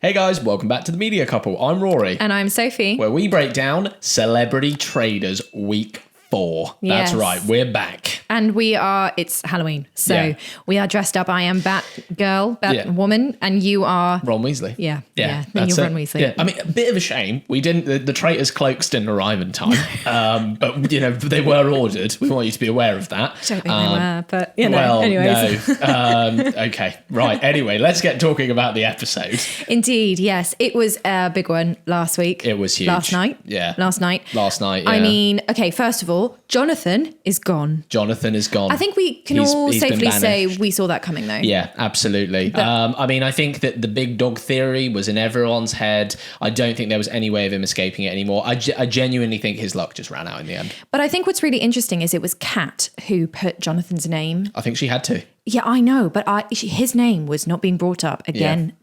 Hey guys, welcome back to The Media Couple. I'm Rory. And I'm Sophie. Where we break down Celebrity Traitors Week 4. Yes. That's right, we're back. And it's Halloween. So we are dressed up. I am Batwoman, and you are... Ron Weasley. Yeah. Then you're Ron Weasley. Yeah, I mean, a bit of a shame. We didn't, the Traitors' cloaks didn't arrive in time. But, they were ordered. We want you to be aware of that. I don't think they were, but, anyways. No. Okay, right. Anyway, let's get talking about the episode. Indeed, yes. It was a big one last week. It was huge. Last night. Yeah. Last night, yeah. I mean, okay, first of all, Jonathan is gone. Jonathan is gone. I think we can all He's safely say we saw that coming, though. Yeah, absolutely. I mean, I think that the big dog theory was in everyone's head. I don't think there was any way of him escaping it anymore. I genuinely think his luck just ran out in the end. But I think what's really interesting is it was Kat who put Jonathan's name. I think she had to. Yeah, I know, but his name was not being brought up again.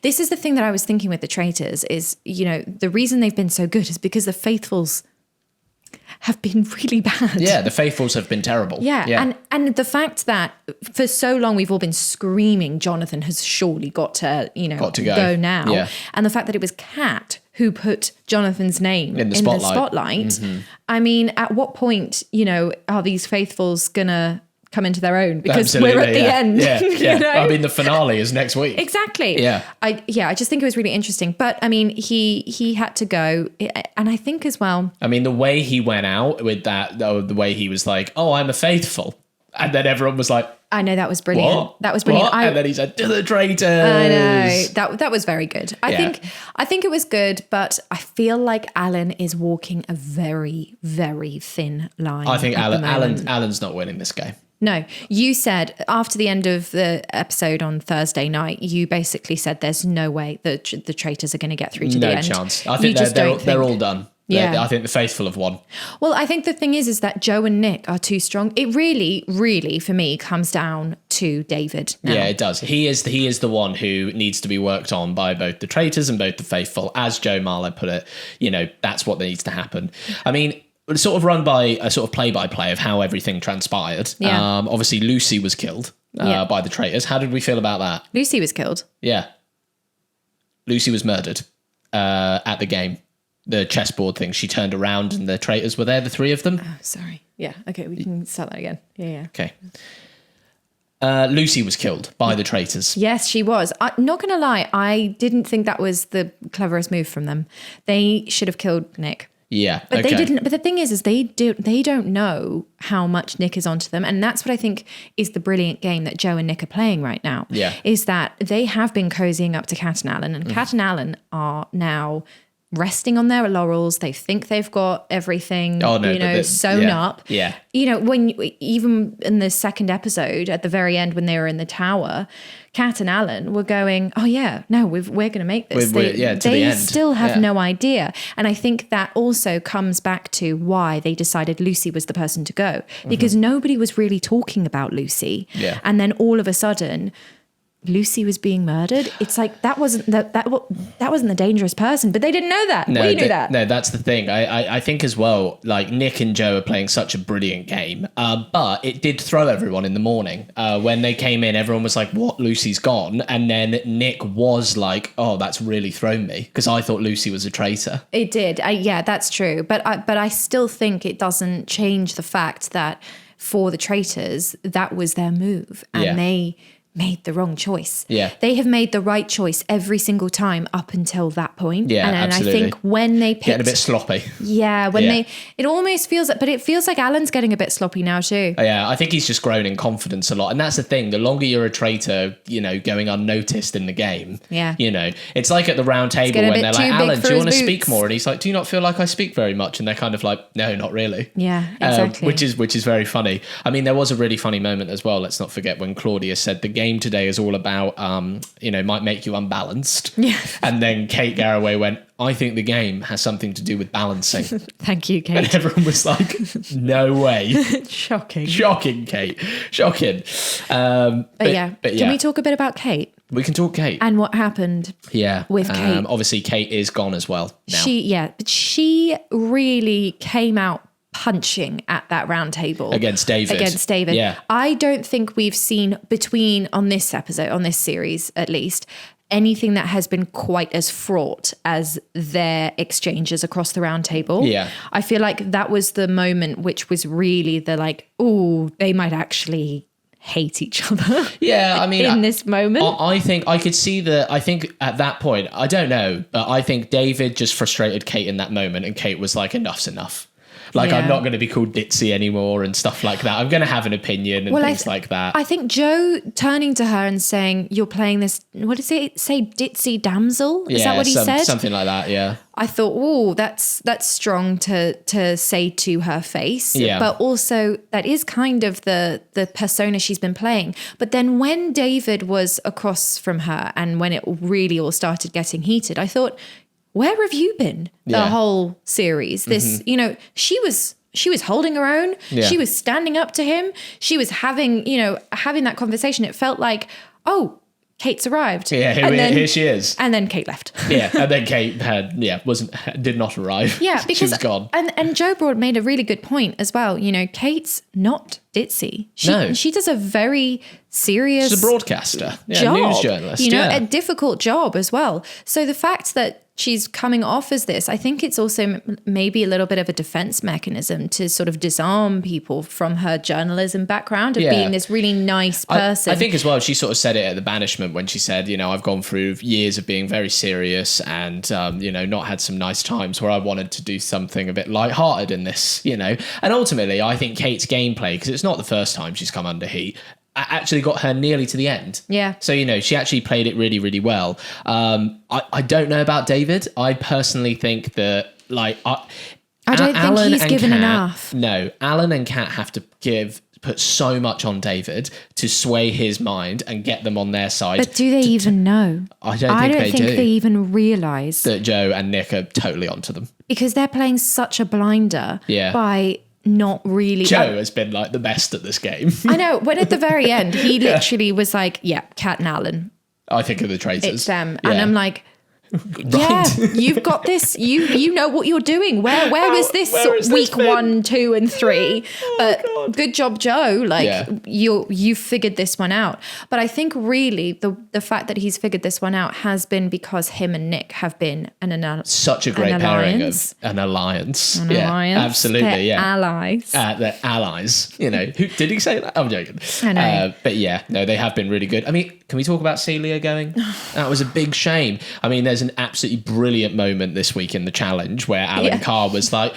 This is the thing that I was thinking with the Traitors is, the reason they've been so good is because the Faithfuls have been really bad. Yeah, the Faithfuls have been terrible. Yeah. And the fact that for so long we've all been screaming Jonathan has surely got to go now. Yeah. And the fact that it was Kat who put Jonathan's name in the spotlight. Mm-hmm. I mean, at what point, are these Faithfuls gonna come into their own? Because Absolutely, we're at the end. Yeah. I mean, the finale is next week. Exactly. Yeah. I just think it was really interesting. But I mean, he had to go. And I think as well. I mean, the way he went out with that, the way he was like, "Oh, I'm a faithful." And then everyone was like, I know, that was brilliant. What? That was brilliant. And then he said, "To the Traitors." I know. That was very good. I think it was good, but I feel like Alan is walking a very, very thin line. I think Alan's not winning this game. No, you said after the end of the episode on Thursday night, you basically said there's no way that the Traitors are going to get through to the end. No chance. I think they're all done. Yeah. I think the Faithful have won. Well, I think the thing is that Joe and Nick are too strong. It really, really, for me, comes down to David now. Yeah, it does. He is the one who needs to be worked on by both the Traitors and both the Faithful. As Joe Marlowe put it, that's what needs to happen. I mean, it's sort of run by a sort of play-by-play of how everything transpired. Yeah. Obviously, Lucy was killed by the Traitors. How did we feel about that? Lucy was killed. Yeah. Lucy was murdered at the game. The chessboard thing. She turned around and the Traitors were there, the three of them. Oh, sorry. Yeah. Okay, we can start that again. Yeah. Okay. Lucy was killed by the Traitors. Yes, she was. I'm not going to lie. I didn't think that was the cleverest move from them. They should have killed Nick. Yeah, but they didn't. But the thing is they don't know how much Nick is onto them, and that's what I think is the brilliant game that Joe and Nick are playing right now. Yeah, is that they have been cozying up to Kat and Alan, and Kat and Alan are now resting on their laurels. They think they've got everything, sewn up. Yeah. Even in the second episode at the very end when they were in the tower, Kat and Alan were going, "Oh yeah, no, we're going to make this." They still have no idea, and I think that also comes back to why they decided Lucy was the person to go, because nobody was really talking about Lucy. Yeah. And then all of a sudden, Lucy was being murdered. It's like that wasn't the dangerous person, but they didn't know that. We knew that. No, that's the thing. I think as well, like Nick and Joe are playing such a brilliant game, but it did throw everyone in the morning. When they came in, everyone was like, "What? Lucy's gone?" And then Nick was like, "Oh, that's really thrown me," because I thought Lucy was a traitor. It did. Yeah, that's true. But I still think it doesn't change the fact that for the Traitors, that was their move, and they made the wrong choice. Yeah. They have made the right choice every single time up until that point. Yeah, and absolutely. I think when they picked... Getting a bit sloppy. Yeah, it almost feels like... But it feels like Alan's getting a bit sloppy now too. Yeah, I think he's just grown in confidence a lot. And that's the thing. The longer you're a traitor, going unnoticed in the game, it's like at the round table when they're like, "Alan, do you want to speak more?" And he's like, "Do you not feel like I speak very much?" And they're kind of like, "No, not really." Yeah, exactly. Which is very funny. I mean, there was a really funny moment as well. Let's not forget when Claudia said the game today is all about, might make you unbalanced. Yeah. And then Kate Garraway went, "I think the game has something to do with balancing." Thank you, Kate. And everyone was like, "No way." Shocking. Shocking, Kate. Shocking. But can we talk a bit about Kate? We can talk Kate. And what happened with Kate. Obviously, Kate is gone as well now. She really came out punching at that round table against David. Yeah. I don't think we've seen on this series at least, anything that has been quite as fraught as their exchanges across the round table. Yeah. I feel like that was the moment which was really the like, oh, they might actually hate each other. Yeah, I mean, in this moment. I think I could see I think at that point, I don't know, but I think David just frustrated Kate in that moment, and Kate was like, enough's enough. Like, I'm not going to be called ditzy anymore and stuff like that. I'm going to have an opinion and things like that. I think Joe turning to her and saying, you're playing this, what does it say, ditzy damsel? Is that what he said? Something like that, yeah. I thought, oh, that's strong to say to her face. Yeah. But also that is kind of the persona she's been playing. But then when David was across from her and when it really all started getting heated, I thought, where have you been the whole series? This, she was holding her own. Yeah. She was standing up to him. She was having that conversation. It felt like, oh, Kate's arrived. Yeah, here she is. And then Kate left. Yeah, and then Kate did not arrive. Yeah, because she was gone. And Joe Broad made a really good point as well. Kate's not ditzy. She does a very serious She's a broadcaster. Yeah, job, news journalist. A difficult job as well. So the fact that she's coming off as this, I think it's also maybe a little bit of a defense mechanism to sort of disarm people from her journalism background of being this really nice person. I think as well, she sort of said it at the banishment when she said, I've gone through years of being very serious and, not had some nice times where I wanted to do something a bit lighthearted in this, And ultimately, I think Kate's gameplay, because it's not the first time she's come under heat, actually got her nearly to the end. Yeah. So, she actually played it really, really well. I don't know about David. I personally think that, I don't think he's given enough. No, Alan and Kat have to put so much on David to sway his mind and get them on their side. But do they even know? I don't think they even realise that Joe and Nick are totally onto them. Because they're playing such a blinder by not really. Joe has been like the best at this game. I know. When at the very end, he literally was like, yeah, Kat and Alan. I think of the Traitors. It's them. Yeah. And I'm like, yeah, you've got this. You know what you're doing. Where was this week 1, 2, and 3? But good job, Joe. You figured this one out. But I think really the fact that he's figured this one out has been because him and Nick have been such a great pairing of an alliance. Absolutely. They're allies. They're allies. Who did he say that? I'm joking. I know. But yeah, no, they have been really good. I mean, can we talk about Celia going? That was a big shame. I mean, there's an absolutely brilliant moment this week in the challenge where Alan Carr was like,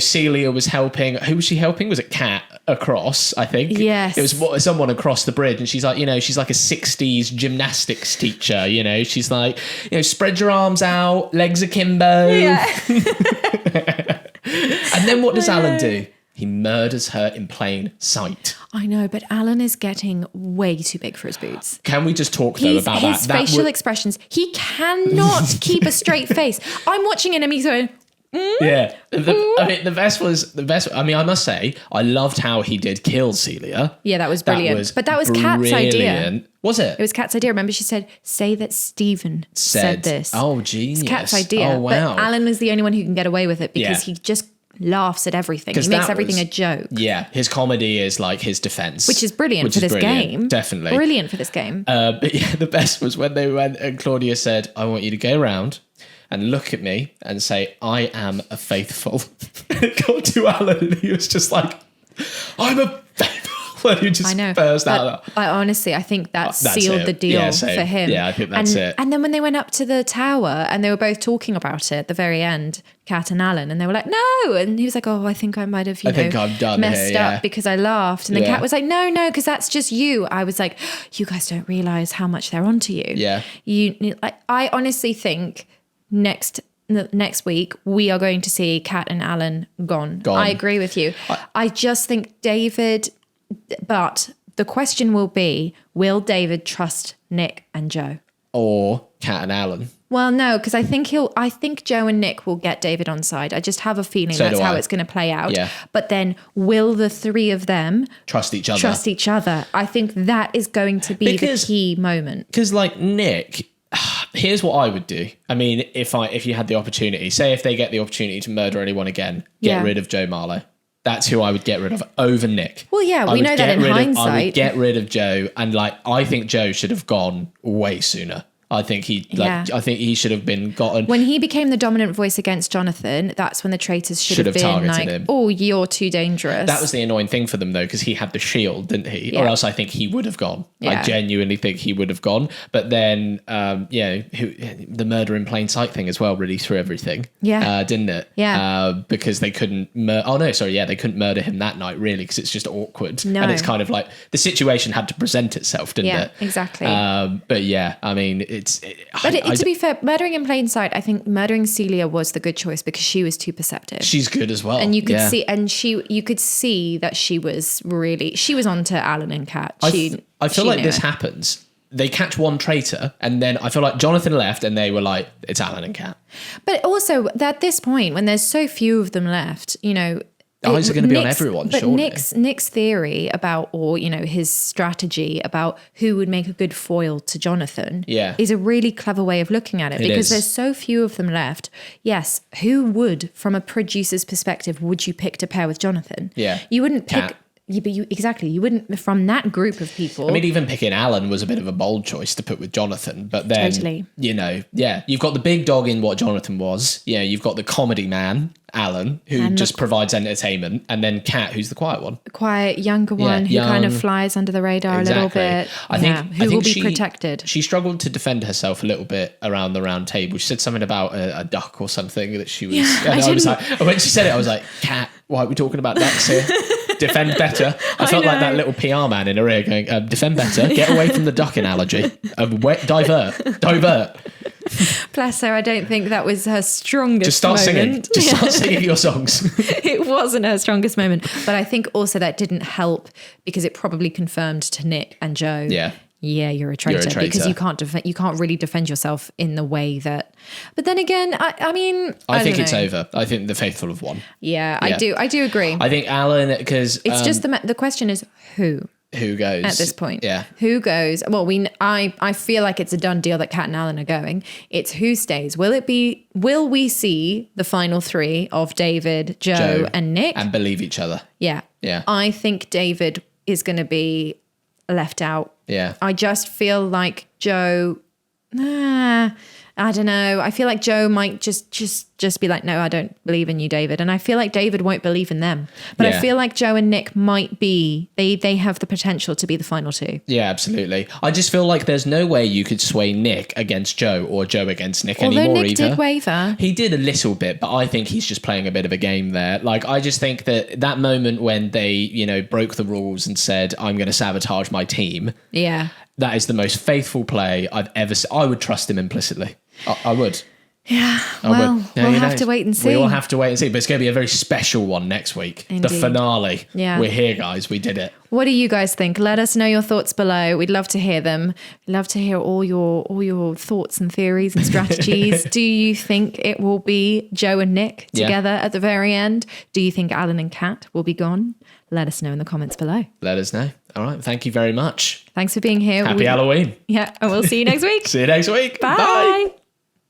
Celia was helping. Who was she helping? Was it Kat across? I think. Yes. It was someone across the bridge, and she's like, she's like a 60s gymnastics teacher. She's like, spread your arms out, legs akimbo. Yeah. And then what does Alan do? He murders her in plain sight. I know, but Alan is getting way too big for his boots. Can we just talk though about his facial expressions? He cannot keep a straight face. I'm watching it and he's going, Yeah. The best. I mean, I must say, I loved how he did kill Celia. Yeah, that was brilliant. But that was Kat's idea. Was it? It was Kat's idea. Remember, she said, say that Stephen said this. Oh, genius. It's Kat's idea. Oh, wow. But Alan is the only one who can get away with it because he just laughs at everything. He makes everything a joke. Yeah, his comedy is like his defense. Which is brilliant for this game. Definitely. Brilliant for this game. But yeah, the best was when they went and Claudia said, I want you to go around and look at me and say, I am a faithful. It got to Alan and he was just like, I'm a faithful. And he just burst out. I think that sealed the deal for him. Yeah, I think that's it. And then when they went up to the tower and they were both talking about it at the very end, Kat and Alan, and they were like, no. And he was like, oh, I think I might have, I'm done messed up because I laughed. And then Kat was like, no, because that's just you. I was like, you guys don't realise how much they're onto you. Yeah. I honestly think next week we are going to see Kat and Alan gone. I agree with you. I just think David, but the question will be, will David trust Nick and Joe? Or Kat and Alan? Well, no, because I think Joe and Nick will get David on side. I just have a feeling that's how it's going to play out. Yeah. But then will the three of them trust each other? I think that is going to be the key moment. Because Nick, here's what I would do. I mean, if you had the opportunity, say if they get the opportunity to murder anyone again, get rid of Joe Marlowe. That's who I would get rid of over Nick. Well, yeah, we know that in hindsight. I would get rid of Joe, and I think Joe should have gone way sooner. I think he should have been gotten. When he became the dominant voice against Jonathan, that's when the traitors should have been targeted like, him. oh, you're too dangerous. That was the annoying thing for them, though, because he had the shield, didn't he? Yeah. Or else I think he would have gone. Yeah. I genuinely think he would have gone. But then, the murder in plain sight thing as well really threw everything. Yeah. Didn't it? Yeah. Because they couldn't they couldn't murder him that night, really, because it's just awkward. No. And it's kind of like the situation had to present itself, didn't it? Yeah, exactly. But yeah, I mean, to be fair, murdering in plain sight, I think murdering Celia was the good choice because she was too perceptive. She's good as well. And you could you could see that she was on to Alan and Kat. I feel like this happens. They catch one traitor, and then I feel like Jonathan left, and they were like, it's Alan and Kat. But also, at this point, when there's so few of them left, eyes are going to be on everyone, but surely. Nick's theory about, his strategy about who would make a good foil to Jonathan is a really clever way of looking at it because there's so few of them left. Yes, who would, from a producer's perspective, would you pick to pair with Jonathan? Yeah. You wouldn't pick... Kat. But you wouldn't, from that group of people. I mean, even picking Alan was a bit of a bold choice to put with Jonathan, but then, totally. You've got the big dog in what Jonathan was. Yeah, you've got the comedy man, Alan, who just provides entertainment, and then Kat, who's the quiet one. The quiet, younger one who kind of flies under the radar a little bit. I think will be protected. She struggled to defend herself a little bit around the round table. She said something about a duck or something that she was... Yeah, I was like, when she said it, I was like, Kat, why are we talking about ducks here? Defend better. I felt like that little PR man in her ear going, defend better, get away from the duck analogy, divert. Bless her, I don't think that was her strongest Just start moment. singing. Start singing your songs. It wasn't her strongest moment. But I think also that didn't help because it probably confirmed to Nick and Joe. Yeah, you're a traitor because you can't really defend yourself in the way that. But then again, I mean, I think it's over. I think the faithful have won. Yeah, I do agree. I think Alan, because it's just the question is who goes at this point. Yeah, who goes? Well, I feel like it's a done deal that Kat and Alan are going. It's who stays. Will we see the final three of David, Joe and Nick and believe each other? Yeah. I think David is going to be left out. Yeah. I just feel like Joe, I don't know. I feel like Joe might just be like, no, I don't believe in you, David. And I feel like David won't believe in them. But I feel like Joe and Nick might be, they have the potential to be the final two. Yeah, absolutely. I just feel like there's no way you could sway Nick against Joe or Joe against Nick anymore either. Although Nick did waver. He did a little bit, but I think he's just playing a bit of a game there. Like, I just think that moment when they, broke the rules and said, I'm going to sabotage my team. Yeah. That is the most faithful play I've ever seen. I would trust him implicitly. I would. Yeah, we'll have to wait and see. We will have to wait and see, but it's going to be a very special one next week. Indeed. The finale. Yeah. We're here, guys. We did it. What do you guys think? Let us know your thoughts below. We'd love to hear them. We'd love to hear all your thoughts and theories and strategies. Do you think it will be Joe and Nick together at the very end? Do you think Alan and Kat will be gone? Let us know in the comments below. Let us know. All right. Thank you very much. Thanks for being here. Happy Halloween. Yeah. And we'll see you next week. See you next week. Bye. Bye.